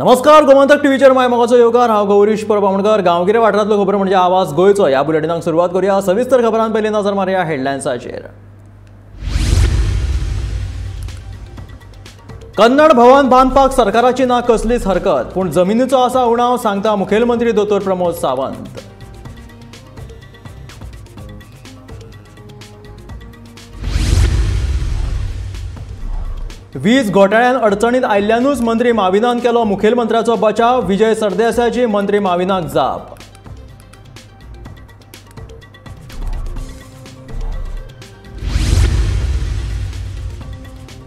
नमस्कार, गोमंतक टीव्हीचेर मायमोगाचो येवकार। हांव गौरीश परबावणकर। गांवगिरे वाठारांतल्यो खबरो म्हणजे आवाज गोंयचो। ह्या बुलेटिनाक सुरवात करूया। सविस्तर खबरांत पयलीं नजर मारया हेडलायन्साचेर। कन्नड भवन बांदपाक सरकाराची ना कसलीच हरकत, पूण जमिनीचो आसा उणाव, सांगता मुखेलमंत्री दोतोर प्रमोद सावंत। वीज घोटाळ्यान अडचणीत आयिल्ल्यानूच मंत्री माविनान केलो मुखेलमंत्र्याचो बचाव। विजय सरदेसायाची मंत्री माविनाक जाप।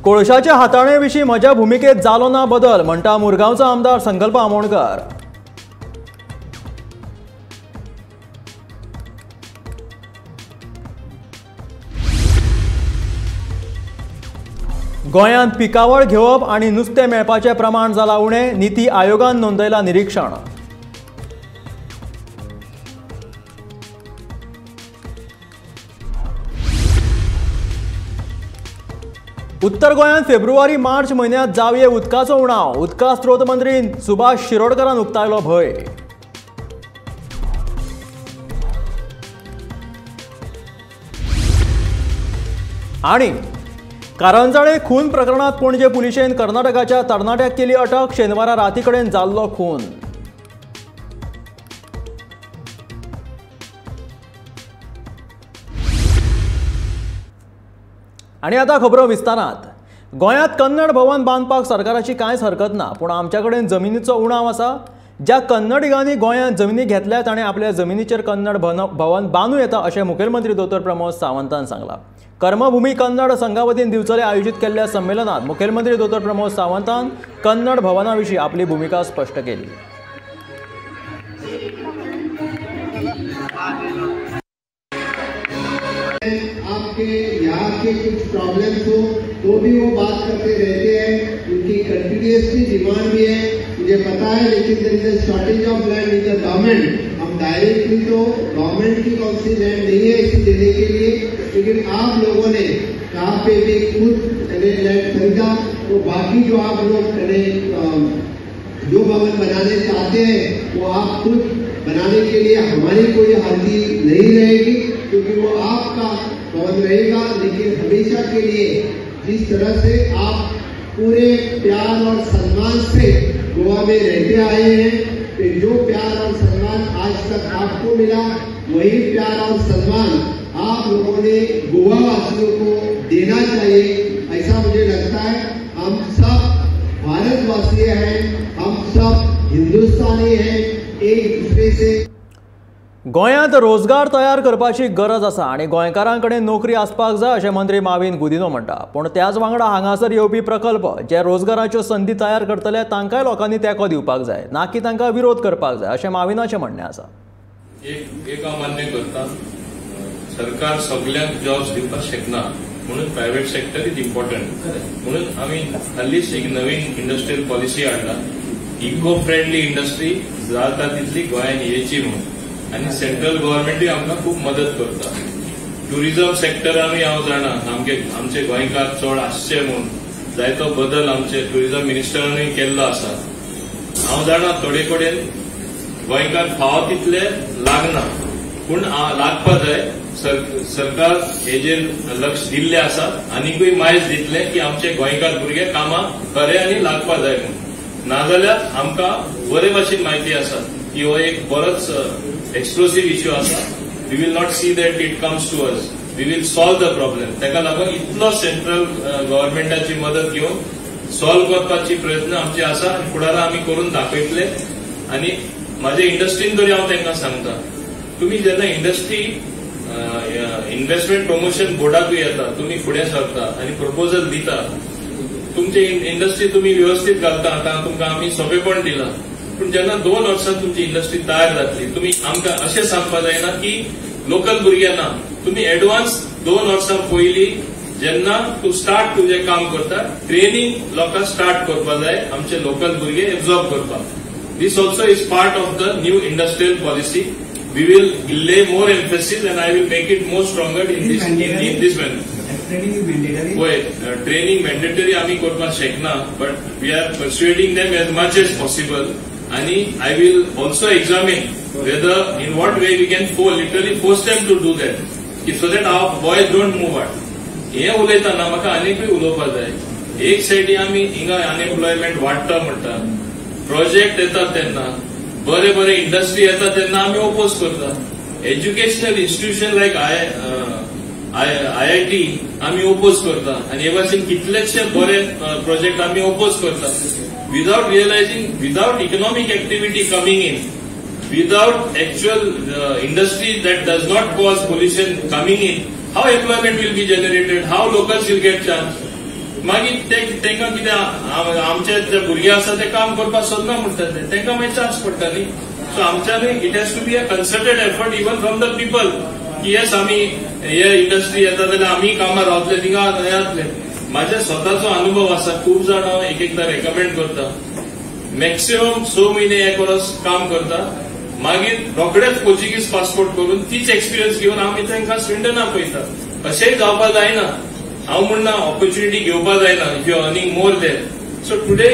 कोळशाच्या हाताळणे विशीं म्हज्या भुमिकेत जालो ना बदल, म्हणटा मुरगांवचो आमदार संकल्प आमोणकर। गोंयांत पिकावळ घेवप आनी नुस्तें मेळपाचें प्रमाण जाला उणें, निती आयोगान नोंदयला निरीक्षण। उत्तर गोंयांत फेब्रुवारी मार्च म्हयन्यांत जावये उदकाचो उणाव। उदका स्त्रोत मंत्री सुभाष शिरोडकरान उक्तायलो भंय। आनी कारंजाळे खून प्रकरणात पणजे पुलिशेन कर्नाटकाच्या तरणाट्याक केली अटक। शेनवारा राती कडेन जाल्लो खून। आनी आतां खबरो विस्तारांत। गोंयांत कन्नड भवन बांदपाक सरकाराची कांयच हरकत ना, पूण आमच्या कडेन जमिनीचो उणाव आसा। ज्या कन्नडिगांनी गोंयांत जमिनी घेतल्या ताणें आपल्या जमिनीचेर कन्नड भवन बांदूं येता अशें मुखेलमंत्री दोतोर प्रमोद सावंतान सांगलां। कर्मभूमी कन्नड संघा वतीन दिवचले आयोजीत केल्ल्या संमेलनात मुखेलमंत्री दोतोर प्रमोद सावंतान कन्नड भवना विशीं आपली भूमिका स्पश्ट केली। आपके यहाँ के कुछ प्रॉब्लम्स हो तो भी वो बात करते रहते हैं। उनकी कंटिन्यूसली डिमांड भी है, मुझे पता है, लेकिन there is a shortage of land in the government. हम डायरेक्टली तो गवर्नमेंट की कौन सी लैंड नहीं है इसे देने के लिए, लेकिन आप लोगों ने कहाँ पे भी खुद लैंड खरीदा, तो बाकी जो आप लोग जो भवन बनाने चाहते हैं वो आप खुद बनाने के लिए हमारी कोई हाजिरी नहीं रहेगी, क्योंकि वो आपका भवन रहेगा। लेकिन हमेशा के लिए जिस तरह से आप पूरे प्यार और सम्मान से गोवा में रहते आए हैं, तो जो प्यार और सम्मान आज तक आपको मिला, वही प्यार और सम्मान आप लोगों ने गोवा वासियों को देना चाहिए, ऐसा मुझे लगता है। हम सब भारतवासी हैं, हम सब हिंदुस्तानी हैं, एक दूसरे से। गोंयांत रोजगार तयार करपाची गरज आसा आनी गोंयकारां कडेन नोकरी आसपाक जाय अशें मंत्री माविन गुदिनो म्हणटा। पूण त्याच वांगडा हांगासर येवपी प्रकल्प जे रोजगाराच्यो संदी तयार करतले तांकांय लोकांनी तेंको दिवपाक जाय, ना की तांकां विरोध करपाक जाय अशें माविनाचें म्हणणें आसा। एक हांव मान्य करता, सरकार सगळ्यांक जॉब्स दिवपाक शकना, म्हणून प्रायव्हेट सेक्टर इज इम्पॉर्टंट। म्हणून आम्ही हालींच एक नवीन इंडस्ट्रियल पॉलिसी हाडला, इको फ्रेंडली इंडस्ट्री जाता तितली गोंयांत येवची म्हणून, आनी सेंट्रल गव्हर्नमेंटूय आमकां खूब मदत करता। टुरिझम सेक्टरानूय हांव जाणा आमचे गोंयकार चड आसचे म्हणून जायतो बदल आमचे टुरिझम मिनिस्टरानूय केल्लो आसा। हांव जाणा थोडे कडेन गोंयकार फावो तितले लागना, पूण लागपा जाय। सरकार हेजेर लक्ष दिल्ले आसा, आनीकूय मायज दितले की आमचे गोंयकार भुरगे कामां खरे आनी लागपा जाय म्हणून। नाजाल्यार आमकां बरे भाशेन म्हायती आसा की हो एक बरोच एक्सप्लोसिव इश्यू आसा। We will not see that it comes to us, we will solve the problem. ताका लागून इतलो सेंट्रल गव्हर्नमेंटाची मदत घेवन सॉल्व करपाची प्रयत्न आमचे आसा, फुडारा आमी करून दाखयतले। आनी म्हाज्या इंडस्ट्रीन तरी हांव तांकां सांगता, तुमी जेन्ना इंडस्ट्री इन्व्हेस्टमेंट प्रमोशन बोर्डाकूय येता, तुमी फुडें सरता आनी प्रपोजल दिता, तुमचे इंडस्ट्री तुमी व्यवस्थीत घालता, आतां तुमकां आमी सोंपेपण दिलां। पूण जेन्ना 2 वर्सांत तुमची इंडस्ट्री तयार जातली, तुमी आमकां अशें सांगपा जायना की लोकल भुरग्यांना तुमी एडवान्स 2 वर्सां पयलीं जेन्ना तूं स्टार्ट तुजें काम करता, ट्रेनिंग लोकांक स्टार्ट करपा जाय, आमचे लोकल भुरगे एब्झॉर्ब करपाक। This also is part of the new industrial policy. We will lay more emphasis and I will make it more stronger in this manner. training is mandatory. होय, training mandatory आम्ही करपाक शकना, but we are persuading them as much as possible. आणि I will also examine whether in what way we can literally force them to do that, so that our boys don't move out. हे उलयतना म्हाका आनीकूय उलोवपाक जाय. एक सायडी आमी हिंगा अनएम्प्लॉयमेंट वाडटा म्हणटा, प्रोजेक्ट येतात तेन्ना, बरे बरे इंडस्ट्री येतात तेन्ना आमी ओपोज करता. एज्युकेशनल इन्स्टिट्यूशन लायक IIT आम्ही ओपोज करता, आणि हे भाशेन कितलेशे बरे प्रोजेक्ट आम्ही ओपोज करता. Without realising, without economic activity coming in, without actual industry that does not cause pollution coming in, how employment will be generated, how locals will get chance. मागीर तांकां कितें आमचे जे भुरगे आसा ते काम करपाक सोदना म्हणटात, तांकां मागीर चान्स पडटा न्ही. सो आमच्यानी it has to be a concerted effort even from the people की येस आम्ही हे इंडस्ट्री येता जाल्यार आमी कामां रावतले, थिंगा येतले. म्हाजे स्वताचो अनुभव आसा. खूब जाण एकदा रेकमेंड करता, मॅक्सिमम 6 महिने 1 वर्स काम करता, मागीर रोखडेच पोर्चुगीज पासपोर्ट करून तीच एक्सपिरियन्स घेवन आमी तांकां स्विडनाक पळयता. अशेंय जावपाक जायना. हांव म्हणना ऑपॉर्च्युनिटी घेवपाक जायना if you are earning more there. So today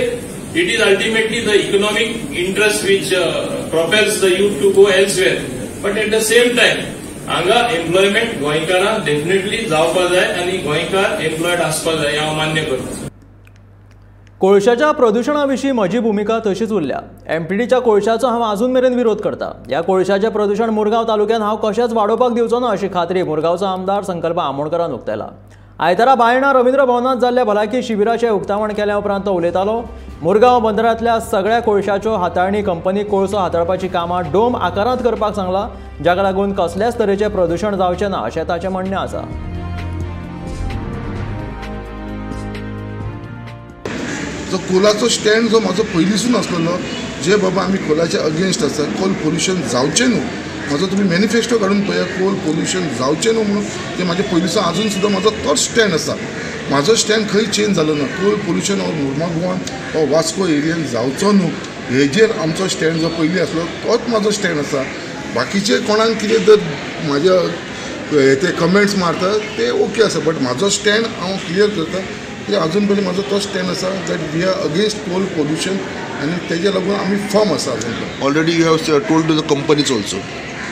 it is ultimately the economic interest which propels the youth to go elsewhere, but at the same time हांगा एम्प्लॉयमेंट गोंयकारांक डेफिनेटली जावपाक जाय आनी गोंयकार एम्प्लॉयड आसपाक जाय, हांव मान्य करता. कोळशाच्या प्रदूषणाविषयी म्हजी भूमिका तशीच उरल्या. एमटीडीच्या कोळशाचो हांव अजून मेरेन विरोध करता. ह्या कोळशाचें प्रदूषण मुरगांव तालुक्यात हांव कशेंच वाडोवपाक दिवचो ना अशी खात्री मुरगांवचो आमदार संकल्प आमोणकरान उक्तायला. आयतारा बायणा रवींद्र भवनात जाल्ल्या भलायकी शिबिराचें उक्तावण केल्या उपरांत तो उलयतालो. मुरगांव बंदरांतल्या सगळ्या कोळशाच्यो हाताळणी कंपनी कोळसो हाताळपाची कामां डोम आकारांत करपाक सांगला, जाका लागून कसल्याच तरेचें प्रदूषण जावचें ना अशें ताचें म्हणणें आसा. जो कोलाचो स्टँड जो म्हाजो पयलींसून आसलेलो, जे बाबा आमी कोलाचे अगेन्स्ट आसा, कोल पोल्युशन जावचें न्हू, म्हाजो तुमी मॅनिफेस्टो काडून पळया, कोल पोल्युशन जावचें न्हू म्हणून ते म्हाजे पयलींसून अजून सुद्दां म्हाजो तोच स्टँड आसा. म्हाजो स्टँड खंय चेंज जालो ना. कोल पोल्युशन हो मुर्मागोवान हो वास्को एरियन जावचो न्हू हेजेर आमचो स्टँड जो पयलीं आसलो तोच म्हाजो स्टँड आसा. बाकीचे कोणाक कितें जर म्हाज्या ते कमेंट्स मारता ते ओके आसा, बट म्हाजो स्टँड हांव क्लियर करता की अजून पयलीं म्हाजो तो स्टँड आसा that we are against coal pollution, आनी तेजे लागून आमी फर्म आसा अजून. Already you have told to the companies also.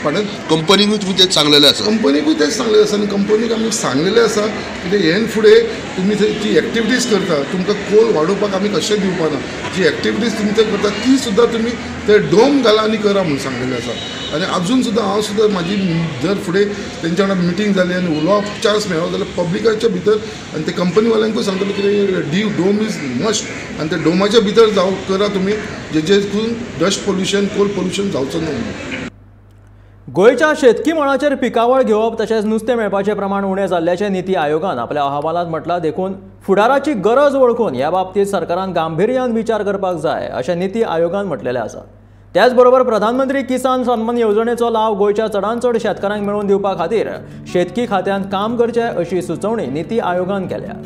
पण कंपनीकूय तुमी तेच सांगलेलें आसा. कंपनीकूय तेच सांगलेलें आसा, आनी कंपनीक आमी सांगलेलें आसा की हेन फुडें तुमी जी एक्टिविटीज करता तुमकां कोल वाडोवपाक आमी कशें दिवपा ना. जी एक्टिविटीज तुमी ते करता ती सुद्दां तुमी ते डोम घाला आनी करा म्हणून सांगलेलें आसा. आनी अजून सुद्दां हांव सुद्दां म्हाजी जर फुडें तेंच्या वांगडा मिटींग जाली आनी उलोवप चान्स मेळ्ळो जाल्यार पब्लिकाच्या भितर आनी ते कंपनीवाल्यांकूय सांगतलो की डोम इज मस्ट, आनी ते डोमाच्या भितर जावं करा तुमी, जेतून डस्ट पोल्युशन कोल पोल्युशन जावचो न्हू. गोंयच्या शेतकी मळाचेर पिकावळ घेवप तशेंच नुस्तें मेळपाचें प्रमाण उणें जाल्ल्याचें निती आयोगान आपल्या अहवालांत म्हटलां. देखून फुडाराची गरज वळखून ह्या बाबतींत सरकारान गांभीर्यान विचार करपाक जाय अशें निती आयोगान म्हटलेलें आसा. त्याच बरोबर प्रधानमंत्री किसान सन्मान येवजणेचो लाव गोंयच्या चडांत चड शेतकारांक मेळोवन दिवपा खातीर शेतकी खात्यान काम करचें अशी सुचोवणी निती आयोगान केल्या.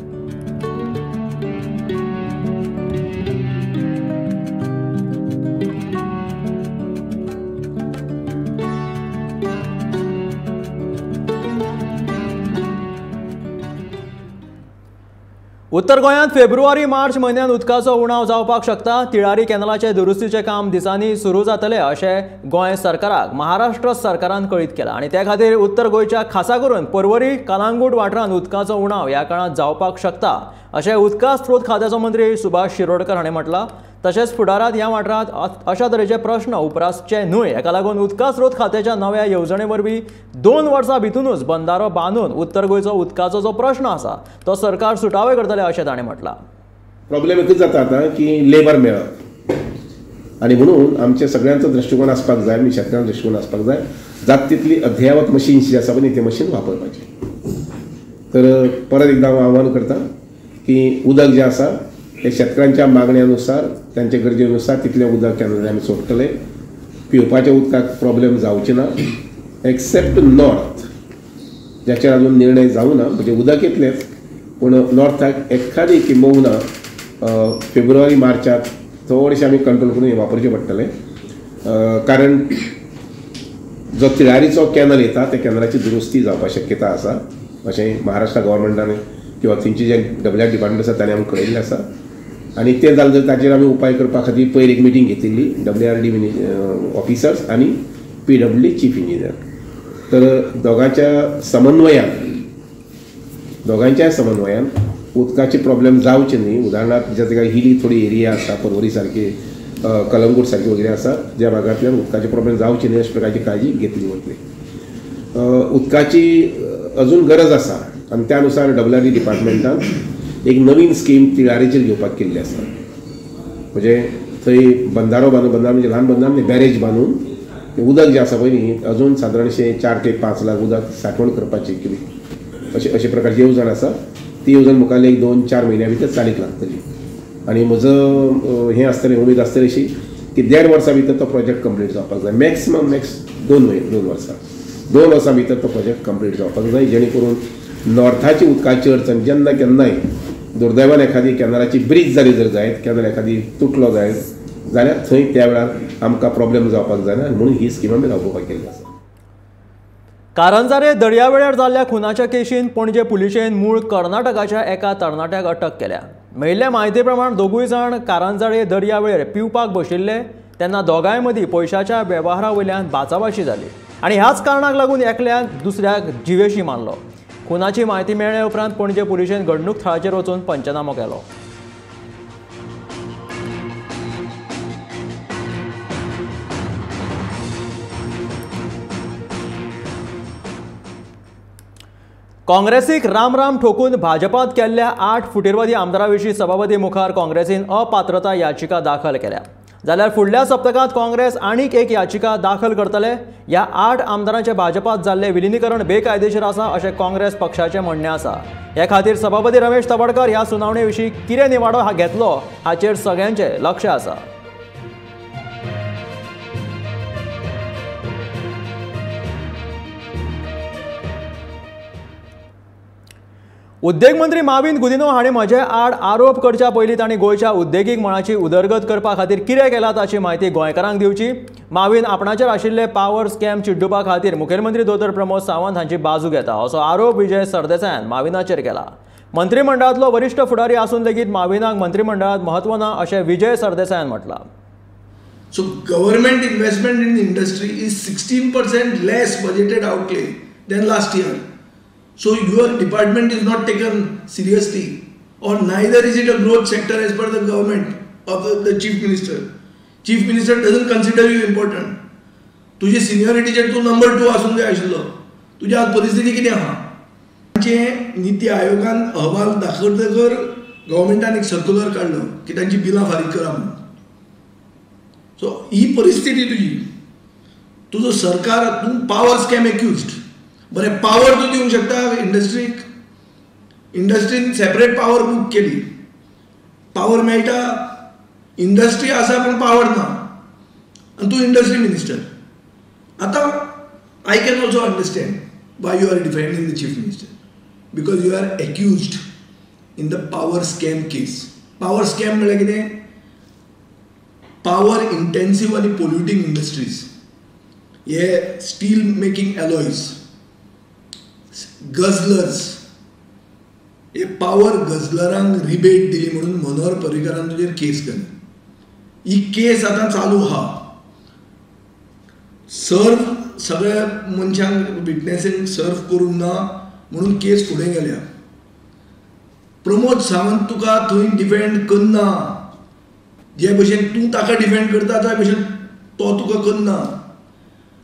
उत्तर गोंयांत फेब्रुवारी मार्च म्हयन्यांत उदकाचो उणाव जावपाक शकता. तिळारी कॅनलाचे दुरुस्तीचें काम दिसांनी सुरू जातलें अशें गोंय सरकाराक महाराष्ट्र सरकारान कळीत केलां. आनी त्या खातीर उत्तर गोंयच्या खासा करून पर्वरी कलांगूट वाठारांत उदकाचो उणाव ह्या काळांत जावपाक शकता अशें उदका स्त्रोत खात्याचो मंत्री सुभाष शिरोडकर हाणें म्हटलां. तशेंच फुडारात ह्या वाठारांत अशा तरेचे प्रश्न उपरासचे न्हय. हेका लागून उदका स्त्रोत खात्याच्या नव्या येवजणे वरवीं 2 वर्सां भितूनच बंधारो बांदून उत्तर गोंयचो उदकाचो जो प्रश्न आसा तो सरकार सुटावे करतले अशें ताणें म्हटलां. प्रॉब्लेम एकच जाता आतां की लेबर मेळप, आनी म्हणून आमचे सगळ्यांचो दृश्टिकोन आसपाक जाय, आमी शेतकारांचो दृश्टिकोन आसपाक जाय. जाता तितली अद्यावत मशीन्स जी आसा पळय ती मशीन वापरपाची. तर परत एकदां हांव आव्हान करता की उदक जें आसा ते शेतकारांच्या मागण्यानुसार त्यांच्या गरजेनुसार तितलें उदक केन्ना आमी सोडटले. पिवपाच्या उदकाक प्रॉब्लेम जावचे ना एक्सेप्ट नॉर्थ, ज्याचेर अजून निर्णय जावं ना. म्हणजे उदक येतलेंच पूण नॉर्थाक एखादी किंबहुना फेब्रुवारी मार्चात चडशें आमी कंट्रोल करून हें वापरचें पडटलें. कारण जो तिळारीचो कॅनल येता त्या कॅनलाची दुरुस्ती जावपाची शक्यता आसा. अशें महाराष्ट्र गव्हर्मेंटान किंवा थंयचे जे WR डिपार्टमेंट आसा ताणें आमकां कळयल्लें आसा आनी तें जालें जाल्यार ताचेर आमी उपाय करपा खातीर पयर एक मिटींग घेतिल्ली WRD ऑफिसर्स आनी PWD चीफ इंजिनियर. तर दोगांच्या समन्वयान उदकाचे प्रॉब्लेम जावचे न्ही. उदाहरणार्थ ज्या जाग्यार हिली थोडी एरिया आसा, पर्वरी सारके, कलंगूट सारके वगैरे आसा, ज्या भागांतल्यान उदकाचे प्रॉब्लेम जावचे न्ही अशा प्रकारची काळजी घेतली वतली. उदकाची अजून गरज आसा आनी त्या अनुसार WRD डिपार्टमेंटान एक नवीन स्कीम तिळारेचेर घेवपाक केल्ली आसा. म्हणजे थंय बंधारो म्हणजे ल्हान बंधार न्ही, बॅरेज बांदून उदक जें आसा पळय न्ही अजून सादारणशें 4 ते 5 लाख उदक सांठवण करपाची अशे प्रकारची येवजण आसा. ती येवजण मुखावेले 2-4 म्हयन्या भितर चालीक लागतली. आनी म्हजो हें आसतलें, उमेद आसतली अशी की 1.5 वर्सां भितर तो प्रोजेक्ट कंप्लीट जावपाक जाय. मॅक्सिमम 2 वर्सां भितर तो प्रोजेक्ट कंप्लीट जावपाक जाय, जेणे करून नॉर्थाची उदकाची अडचण जेन्ना केन्नाय दुर्दैवान एखादी कॅनलाची ब्रीज जाली जर जायत, कॅनल एखादी तुटलो जायत जाल्यार थंय त्या वेळार आमकां प्रॉब्लेम जावपाक जायना म्हणून ही स्कीम आमी राबोवपाक केल्ली आसा. कारंजारे दर्यावेळार जाल्ल्या खुनाच्या केशीन पणजे पुलिशेन मूळ कर्नाटकाच्या एका तरणाट्याक अटक केल्या. मेळिल्ले म्हायती प्रमाण दोगूय जाण कारंजारे दर्यावेळार पिवपाक बशिल्ले तेन्ना दोगांय मदीं पयशाच्या वेव्हारा वयल्यान बाचाबाची जाली आनी ह्याच कारणाक लागून एकल्यान दुसऱ्याक जिवेशी मारलो. खुनाची म्हायती मेळ्ळे उपरांत पणजे पुलिशेन घडणूक थळाचेर वचून पंचनामो केलो. काँग्रेसीक राम ठोकून भाजपात केल्ल्या 8 फुटीरवादी आमदारांविशीं सभापती मुखार काँग्रेसीन अपात्रता याचिका दाखल केल्या. जाल्यार फुडल्या सप्तकांत काँग्रेस आनीक एक याचिका दाखल करतले. ह्या 8 आमदारांचे भाजपात जाल्ले विलीनीकरण बेकायदेशीर आसा अशें काँग्रेस पक्षाचें म्हणणें आसा. हे खातीर सभापती रमेश तवडकर ह्या सुनावणे विशीं कितें निवाडो घेतलो हाचेर सगळ्यांचें लक्ष आसा. उद्देग मंत्री माविन गुदिनो हाणें म्हजे आड आरोप करच्या पयलीं तांणी गोंयच्या उद्देगीक मळाची उदरगत करपा खातीर कितें केलां ताची म्हायती गोंयकारांक दिवची. माविन आपणाचेर आशिल्ले पावर स्कॅम चिड्डुपा खातीर मुखेलमंत्री दोतोर प्रमोद सावंत हांची बाजू घेता असो आरोप विजय सरदेसायान माविनाचेर केला. मंत्रिमंडळांतलो वरिश्ठ फुडारी आसून लेगीत माविनाक मंत्रिमंडळांत म्हत्व ना अशें विजय सरदेसायान म्हटलां. So government investment in the industry is 16% less budgeted outlay than last year. So your department is not taken seriously, or neither is it a growth sector as per the government of the chief minister. Chief minister doesn't consider you important. तुझी seniority चे तू number 2 आसून जाय आशिल्लो. तुझी आज परिस्थिती कितें आहा? तांचे नीती आयोगान अहवाल दाखयतकर गव्हर्मेंटान एक सर्क्युलर काढलो की तांची बिलां फारीक करा म्हणून. सो ही परिस्थिती तुझो सरकार तूं पावर स्कॅम एक्युज्ड. बरें पावर तूं दिवंक शकता इंडस्ट्रीन सेपरेट पावर बूक केली. पावर मेळटा, इंडस्ट्री आसा पण पावर ना आनी तूं इंडस्ट्री मिनिस्टर. आतां I can also understand why you are defending the chief minister, because you are accused in the power scam case. Power scam म्हळ्यार कितें? पावर इंटेन्सिव्ह आनी पोल्युटींग इंडस्ट्रीज, हे स्टील मेकिंग एलॉयज, गझलर्स, हे power गझलरांक rebate दिली म्हणून मनोहर पर्रीकरान तुजेर केस केली. ही केस आतां चालू आहा. सर्व सगळ्या मनशांक विटनेसींक सर्व करूंक ना म्हणून केस फुडें गेल्या. प्रमोद सावंत तुका थंय डिफेंड करना. जे भशेन तूं ताका डिफेंड करता त्या भशेन तो तुका करना,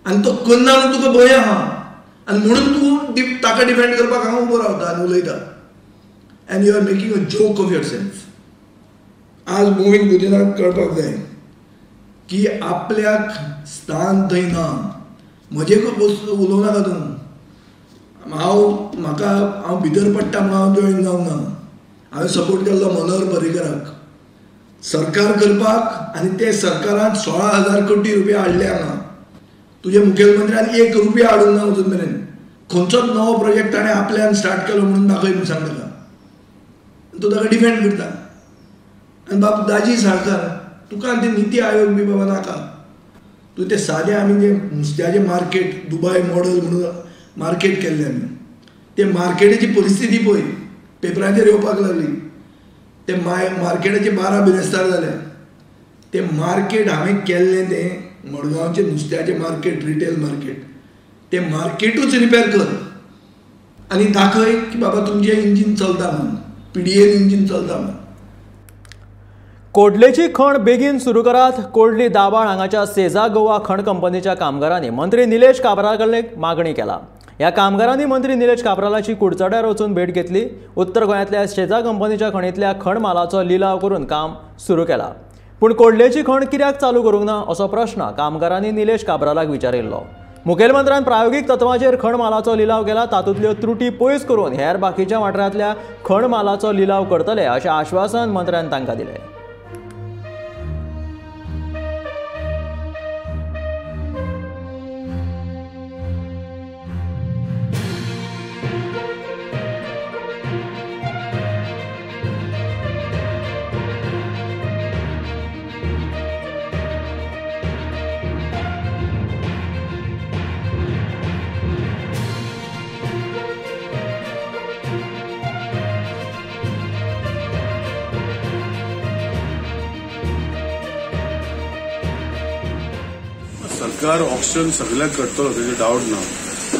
आनी तो करना म्हणून तुका भंय आहा आनी म्हणून तूं ताका डिफेंड करपाक हांव उबो रावता आनी उलयता. And you are making a joke of yourself. आज मोविन गुदिनाक कळपाक जाय की आपल्याक स्थान थंय ना. म्हजे उलोवं नाका तूं. हांव भितर पडटा म्हणून हांव जॉईन जावंक ना. हांवें सपोर्ट केल्लो मनोहर पर्रीकराक सरकार करपाक, आनी ते सरकारान 16,000 कोटी रुपया हाडले हांगा. तुजे मुखेलमंत्र्यान 1 रुपया हाडूंक ना अजून मेरेन. खंयचोच नवो प्रोजेक्ट ताणें आपल्यान स्टार्ट केलो म्हणून दाखय म्हणून सांग ताका. तूं ताका डिफेंड करता. आनी बाबा दाजी साळकार, तुका ते नीती आयोग बी बाबा नाका. तूं ते सादें आमी जे नुस्त्याचें मार्केट दुबय मॉडल म्हणून मार्केट केल्लें आमी, ते मार्केटाची परिस्थिती पळय, पेपराचेर येवपाक लागली. ते मार्केटाचे 12 बिरेस्तार जाल्या. ते मार्केट हांवें केल्लें तें मडगांवचे नुस्त्याचें मार्केट, रिटेल मार्केट, ते मार्केटूच रिपेर कर आनी दाखय की बाबा तुमचें इंजीन चलता म्हणून, PDN इंजीन चलता म्हणून. कोडलेची खण बेगीन सुरू करात. कोडली दाबाळ हांगाच्या सेजा गोवा खण कंपनीच्या कामगारांनी मंत्री निलेश काब्राल कडले मागणी केला. ह्या कामगारांनी मंत्री निलेश काब्रालाची कुडचड्यार वचून भेट घेतली. उत्तर गोंयांतल्या सेजा कंपनीच्या खणींतल्या खण मालाचो लिलाव करून काम सुरू केला. पूण कोडलेची खण कित्याक चालू करूंक ना असो प्रश्न कामगारांनी निलेश काब्रालाक विचारिल्लो. मुखेलमंत्र्यान प्रायोगीक तत्वाचेर खण मालाचो लिलाव केला. तातूंतल्यो त्रुटी पयस करून हेर बाकीच्या वाठारांतल्या खण मालाचो लिलाव करतले अशें आश्वासन मंत्र्यान तांकां दिलें. सरकार ऑक्शन सगळ्याक करतलो तेजे डावट ना.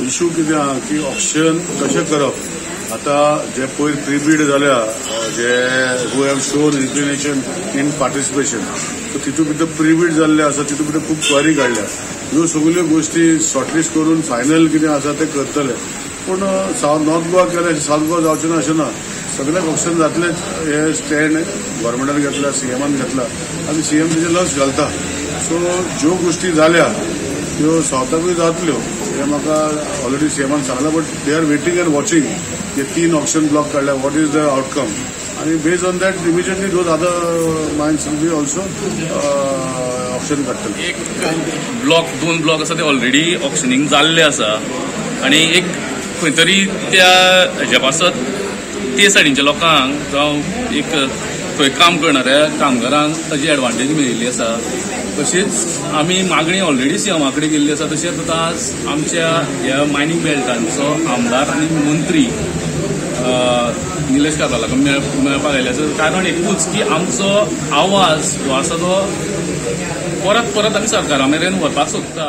इश्यू कितें आहा की ऑक्शन कशें करप. आतां जे पयर प्रीबीड जाल्या जे who have shown inclination in participation, so तितूंत भितर प्रीबीड जाल्ले आसा, तितूंत भितर खूब क्वारी काडल्या. ह्यो सगळ्यो गोश्टी शॉर्टलिस्ट करून फायनल कितें आसा ते करतले. पूण नॉर्थ गोवा केलें सावथ गोवा जावचें ना अशें ना. सगळ्याक ऑक्शन जातलेच. हे स्टँड गव्हर्मेंटान घेतला, CMन घेतला आनी CM तेजेर लक्ष घालता. सो ज्यो गोष्टी जाल्या त्यो सावथाकूय जातल्यो हे म्हाका ऑलरेडी CMन सांगला. But they are waiting and watching. हे 3 ऑक्शन ब्लॉक काडल्या, वॉट इज द आउटकम, आणि based on that immediately those other mines will be also auction काडटले. एक ब्लॉक 2 ब्लॉक आसा ते ऑलरेडी ऑक्शनिंग जाल्ले आसा आनी एक खंय तरी त्या हेज्या पासत ते सायडीच्या लोकांक जावं एक थंय काम करणाऱ्या कामगारांक ताची एडवांटेज मेळिल्ली आसा. तशीच आमी मागणी ऑलरेडी CMा कडेन केल्ली आसा. तशेंच आतां आमच्या ह्या मायनिंग बेल्टांचो आमदार आनी मंत्री निलेश काब्रालाक मेळपाक आयले आसा. कारण एकूच की आमचो आवाज जो आसा तो परत परत आमी सरकारा मेरेन व्हरपाक सोदता.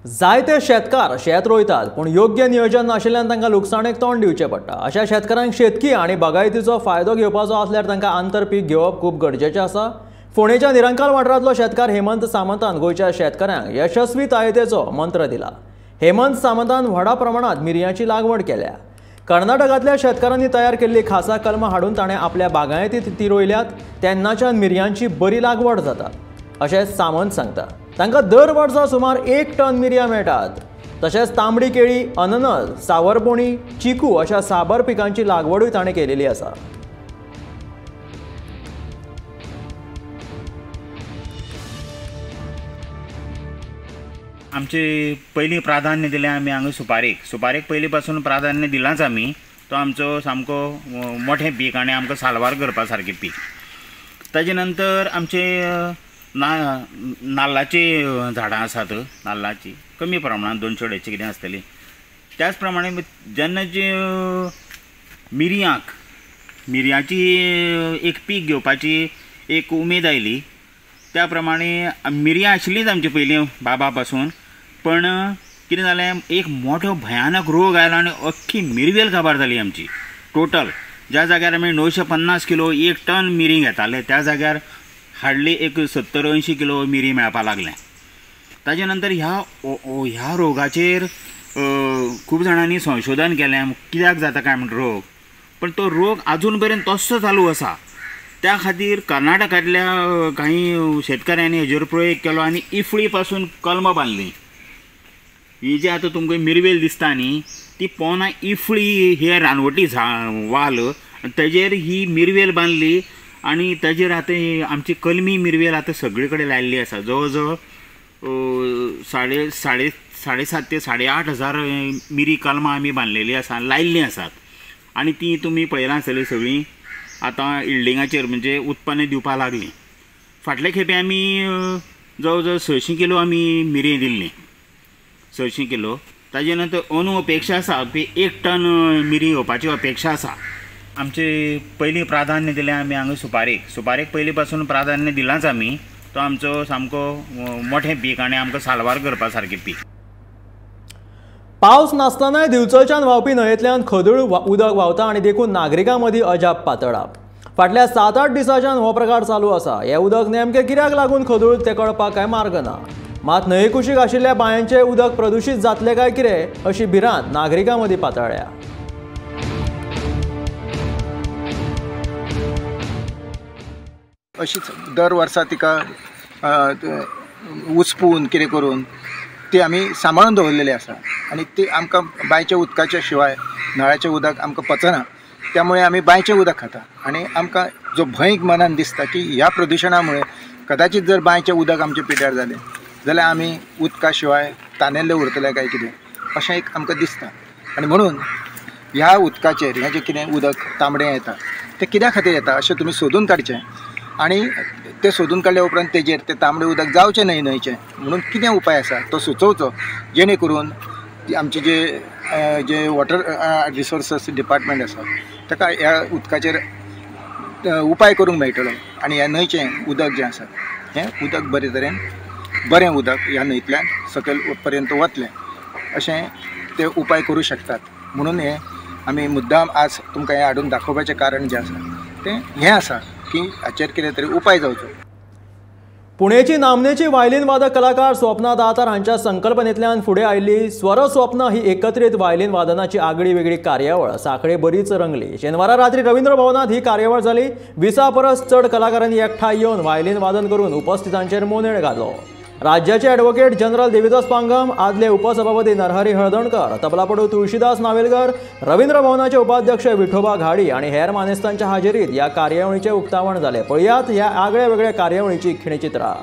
जायते शेतकार शेत रोयतात पूण योग्य नियोजन नाशिल्ल्यान तांकां लुकसाणेक तोंड दिवचें पडटा. अशा शेतकारांक शेतकी आनी बागायतीचो फायदो घेवपाचो आसल्यार तांकां आंतरपीक घेवप खूब गरजेचें आसा. फोंडेच्या निरंकाल वाठारांतलो शेतकार हेमंत सामंतान गोंयच्या शेतकऱ्यांक यशस्वीतायेचो मंत्र दिला. हेमंत सामंतान व्हडा प्रमाणांत मिरयांची लागवड केल्या. कर्नाटकांतल्या शेतकारांनी तयार केल्ली खासा कलमां हाडून ताणें आपल्या बागायतींत ती रोयल्यात. तेन्नाच्यान मिरयांची बरी लागवड जाता अशें सामंत सांगता. तांकां दर वर्सा सुमार 1 टन मिरयां मेळटात. तशेंच तांबडी केळी, अननस, सावरपोणी, चिकू अशा साबार पिकांची लागवडूय ताणें केलेली आसा. आमचे पयलीं प्राधान्य दिलें आमी हांगा सुपारेक पयलीं पासून प्राधान्य दिलांच आमी. तो आमचो सामको मोठें पीक आनी आमकां सालवार करपा सारकें पीक. ताजे नंतर आमचे नाल्लाची झाडां आसात. नाल्लाची कमी प्रमाणांत 200 अडेचशे कितें आसतली. त्याच प्रमाणे जेन्ना जी मिरयांची एक पीक घेवपाची एक उमेद आयली, त्या प्रमाणे मिरयां आशिल्लीच आमची पयलीं बाबा पासून. पण कितें जालें, एक मोठो भयानक रोग आयलो आनी अख्खी मिरवेल काबार जाली आमची टोटल. ज्या जाग्यार आमी 950 किलो 1 टन मिरी घेताले त्या जाग्यार हार्डली एक 70-80 किलो मिरी मेळपाक लागलें. ताजे नंतर ह्या रोगाचेर खूब जाणांनी संशोधन केलें, कित्याक जाता काय म्हणून रोग. पण तो रोग आजून पर्यंत तसो चालू आसा. त्या खातीर कर्नाटकांतल्या काही शेतकऱ्यांनी हेजेर प्रयोग केलो आनी इफळी पासून कलमां बांदलीं. ही जी आतां तुमकां मिरवेल दिसता न्ही, ती पोवना इफळी हे रानवटी वाल तेजेर ही मिरवेल बांदली आनी ताजेर आतां आमची कलमी मिरवेल आतां सगळे कडेन लायिल्ली आसा. जवळ जवळ 7,500 ते 8,500 मिरी कलमां आमी बांदलेली आसा, लायिल्लीं आसात. आनी ती तुमी पळयलां आसतलीं सगळीं आतां इल्डिंगाचेर म्हणजे उत्पन्न दिवपाक लागलीं. फाटले खेपे आमी जवळ जवळ 600 किलो आमी मिरयां दिल्लीं, 600 किलो. ताजे नंतर अंदू अपेक्षा आसा की 1 टन मिरी येवपाची अपेक्षा आसा. आमचे पयलीं प्राधान्य दिलें आमी हांगा सुपारेक पयलीं पासून प्राधान्य दिलांच आमी. तो आमचो सामको मोठें पीक आनी आमकां सालवार करपा सारकें पीक. पावस नासतनाय दिवचलच्यान व्हांवपी न्हंयेंतल्यान खदूळ उदक व्हांवता आनी देखून नागरिकां मदीं अजाप पातळ्ळा. फाटल्या 7-8 दिसांच्यान हो प्रकार चालू आसा. हें उदक नेमकें कित्याक लागून खदूळ तें कळपाक कांय मार्ग ना. मात न्हंये कुशीक आशिल्ल्या बांयांचें उदक प्रदुशीत जातलें काय कितें अशी भिरांत नागरिकां मदीं पातळ्ळ्या. अशीच दर वर्सा तिका उचपून कितें करून ती आमी सांबाळून दवरलेली आसा आनी ती आमकां बांयच्या उदकाच्या शिवाय नळाचें उदक आमकां पचना. त्यामुळे आमी बांयचें उदक खाता आनी आमकां जो भंय मनान दिसता की ह्या प्रदुशणा मुळे कदाचित जर बांयचें उदक आमचें पिड्ड्यार जालें जाल्यार आमी उदका शिवाय तानेल्ले उरतले काय कितें अशें एक आमकां दिसता. आनी म्हणून ह्या उदकाचेर हें जें कितें उदक तांबडें येता तें कित्या खातीर येता अशें तुमी सोदून काडचें आनी तें सोदून काडल्या उपरांत तेजेर तें तांबडें उदक जावचें न्हय न्हंयचें म्हणून कितें उपाय आसा तो सुचोवचो जेणे करून आमचे जे वॉटर रिसोर्सीस डिपार्टमेंट आसा ताका ह्या उदकाचेर उपाय करूंक मेळटलो आनी ह्या न्हंयचें उदक जें आसा हें उदक बरे तरेन बरें उदक ह्या न्हंयतल्यान सकयल पर्यंत वतलें अशें ते उपाय करूं शकतात. म्हणून हें आमी मुद्दाम आज तुमकां हें हाडून दाखोवपाचें कारण जें आसा तें हें आसा की हाचेर कितें तरी उपाय जावचो. पुणेची नामनेची वायलीन वादक कलाकार स्वप्ना दातार हांच्या संकल्पनेंतल्यान फुडें आयिल्ली स्वर स्वप्न ही एकत्रीत वायलीन वादनाची आगळी वेगळी कार्यावळ सांखळे बरीच रंगली. शेनवारा रात्री रवींद्र भवनात ही कार्यावळ जाली. 20 परस चड कलाकारांनी एकठांय येवन वायलीन वादन करून उपस्थितांचेर मोनेळ घालो. राज्याचे ॲडव्होकेट जनरल देविदास पांगम, आदले उपसभापती नरहरी हळदणकर, तबलापटू तुळशीदास नावेलकर, रवींद्र भवनाचे उपाध्यक्ष विठोबा घाडी आणि हेर मानेस्तांच्या हाजेरीत ह्या कार्यावळीचे उक्तावण जाले. पळयात ह्या आगळ्या वेगळ्या कार्यावळीची खिणचित्रां.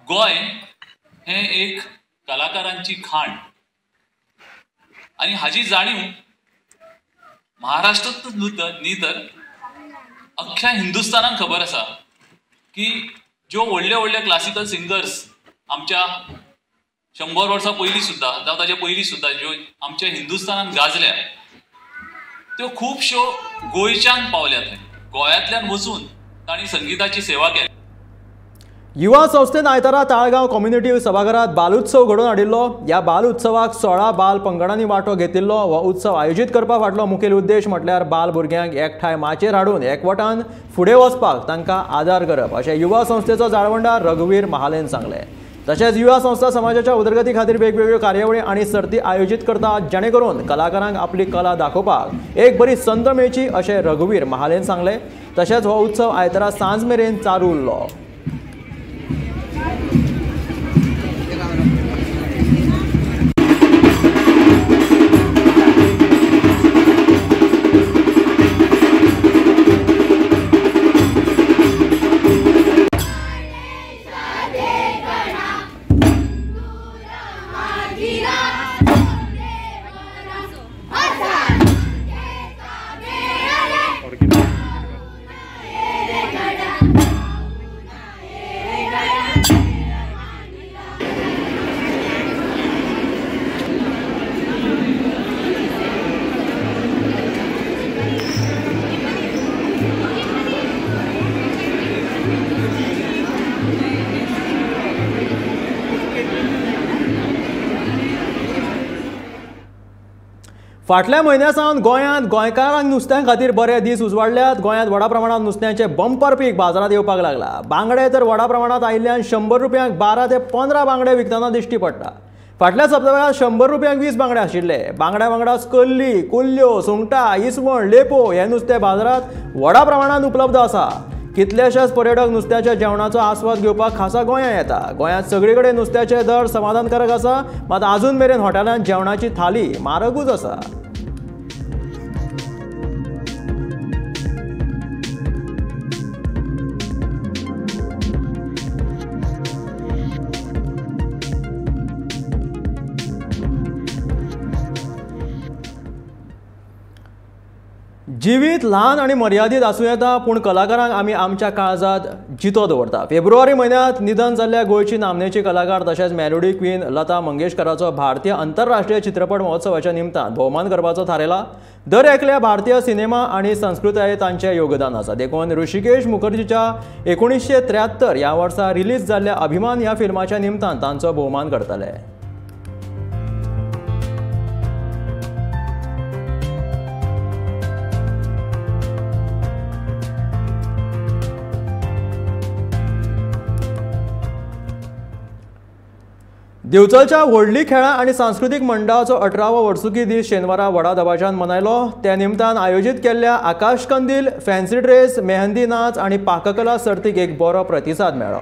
गोय हे एक कलाकारांची खाण आणि हाजी जाणीव महाराष्ट्रात न्ही तर अख्ख्या हिंदुस्थानाक खबर आसा की ज्यो व्हडले व्हडले क्लासिकल सिंगर्स आमच्या 100 वर्सां पयलीं सुद्दां जावं ताच्या पयलीं सुद्दां ज्यो आमच्या हिंदुस्थानात गाजल्या त्यो खूबश्यो गोंयच्यान पावल्या थंय. गोंयांतल्यान वचून तांणी संगीताची सेवा केली. युवा संस्थेन आयतारा ताळगांव कम्युनिटी सभाघरात बालोत्सव घडोवन हाडिल्लो. ह्या बाल उत्सवाक 16 बाल पंगडांनी वांटो घेतिल्लो. हो उत्सव आयोजीत करपा फाटलो मुखेल उद्देश म्हटल्यार बाल भुरग्यांक एकठांय माचयेर हाडून एकवटान फुडें वचपाक तांकां आदार करप अशें युवा संस्थेचो जाळवंडार रघुवीर महालेन सांगलें. तशेंच युवा संस्था समाजाच्या उदरगती खातीर वेगवेगळ्यो कार्यावळी आनी सर्ती आयोजीत करतात जेणे करून कलाकारांक आपली कला दाखोवपाक एक बरी संद मेळची अशें रघुवीर महालेन सांगलें. तशेंच हो उत्सव आयतारा सांज मेरेन चालू उरलो. फाटल्या म्हयन्या सावन गोंयांत गोंयकारांक नुस्त्यां खातीर बरे दीस उजवाडल्यात. गोंयांत व्हडा प्रमाणात नुस्त्याचें बंपर पीक बाजारात येवपाक लागला. बांगडे तर व्हडा प्रमाणात आयिल्ल्यान 100 रुपयांक 12 ते 15 बांगडे विकतना दिश्टी पडटा. फाटल्या सप्तकात 100 रुपयांक 20 बांगडे आशिल्ले. बांगड्या वांगडाच कल्ली, कुल्ल्यो, सुंगटां, इसवण, लेपो हे नुस्तें बाजारात व्हडा प्रमाणात उपलब्ध आसा. कितलेशेच पर्यटक नुस्त्याच्या जेवणाचो आस्वाद घेवपाक खासा गोंयांत येता. गोंयांत सगळे कडेन नुस्त्याचे दर समाधानकारक आसा, मात अजून मेरेन हॉटेलांत जेवणाची थाली म्हारगूच आसा. जिवीत ल्हान आनी मर्यादीत आसूं येता, पूण कलाकारांक आमी आमच्या काळजांत जितो दवरता. फेब्रुवारी म्हयन्यांत निधन जाल्ल्या गोंयची नामनेची कलाकार तशेंच मेलोडी क्वीन लता मंगेशकराचो भारतीय आंतरराष्ट्रीय चित्रपट महोत्सवाच्या निमतान भोवमान करपाचो थारायला. दर एकल्या भारतीय सिनेमा आनी संस्कृतायेंत तांचें योगदान आसा. देखून ऋषिकेश मुखर्जीच्या 1973 ह्या वर्सा रिलीज जाल्ल्या अभिमान ह्या फिल्माच्या निमतान तांचो भोवमान करतले. दिवचलच्या व्हडली खेळां आनी सांस्कृतीक मंडळाचो 18वो वर्सुकी दीस शेनवारा व्हडा दबाज्यान मनयलो. त्या निमतान आयोजीत केल्ल्या आकाश कंदील, फॅन्सी ड्रेस, मेहंदी नाच आनी पाककला सर्तीक एक बरो प्रतिसाद मेळ्ळो.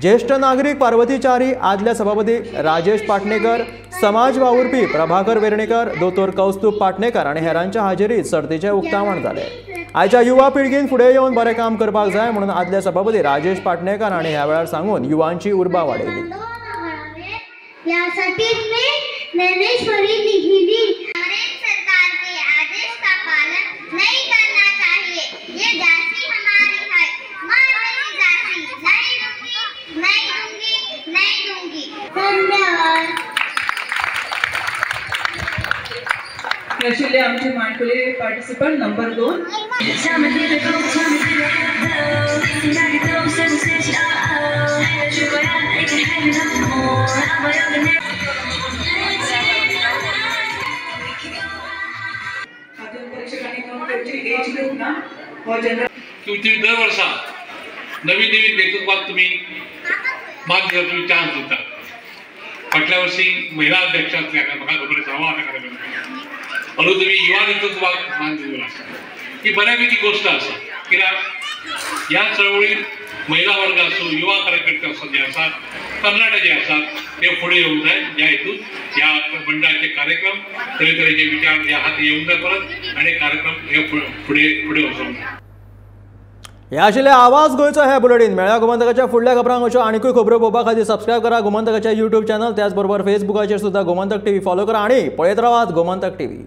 ज्येष्ठ नागरीक पार्वती च्यारी, आदले सभापती राजेश पाटणेकर, समाज वावुरपी प्रभाकर वेर्णेकर, दोतोर कौस्तुभ पाटणेकर आनी हेरांच्या हाजेरीत सर्तीचें उक्तावण जालें. आयच्या युवा पिळगेन फुडें येवन बरें काम करपाक जाय म्हणून आदले सभापती राजेश पाटणेकर हांणी ह्या वेळार सांगून युवांची उर्बा वाडयली. यासाठी में ज्ञानेश्वरी लिहिली. सरकार के आदेश का पालन नहीं करना चाहिए. ये जाति हमारी है. मां मेरी जाति नहीं दूंगी, नहीं दूंगी, नहीं दूंगी. धन्यवाद. आशिल्ले आमचे मानकुले पार्टिसिपंट नंबर 2. तुम्ही दर वर्सा नवीन नवीन नेतृत्वात तुम्ही माग दिला, तुम्ही चान्स दिता. फाटल्या वर्षी महिला अध्यक्ष असल्या म्हाका खबर जावं आता कार्यक्रम म्हणून तुम्ही युवा नेतृत्वाक मान दिलेला आसा. ही बऱ्यापैकी गोष्ट आसा, कित्याक ह्या चळवळीत महिला वर्ग असो, युवा कार्यकर्ते असो जे आसात, तरणाटे जे आसात ते फुडें येवंक जाय. ह्या हेतून ह्या मंडळाचे कार्यक्रम तरेतरेचे विचार ह्या हात येवंक जाय परत आनी कार्यक्रम हे फुडें वचोंक जाय. हे आशिल्ले आवाज गोंयचो हे बुलेटीन. मेळ्या गोमंतकाच्या फुडल्या खबरांक अश्यो आनीकूय खबरो पळोवपा खातीर सबस्क्रायब करा गोमंतकाच्या YouTube चॅनल. त्याच बरोबर फेसबुकाचेर सुद्धा गोमंतक TV फॉलो करा आणि पळयत रावात गोमंतक TV.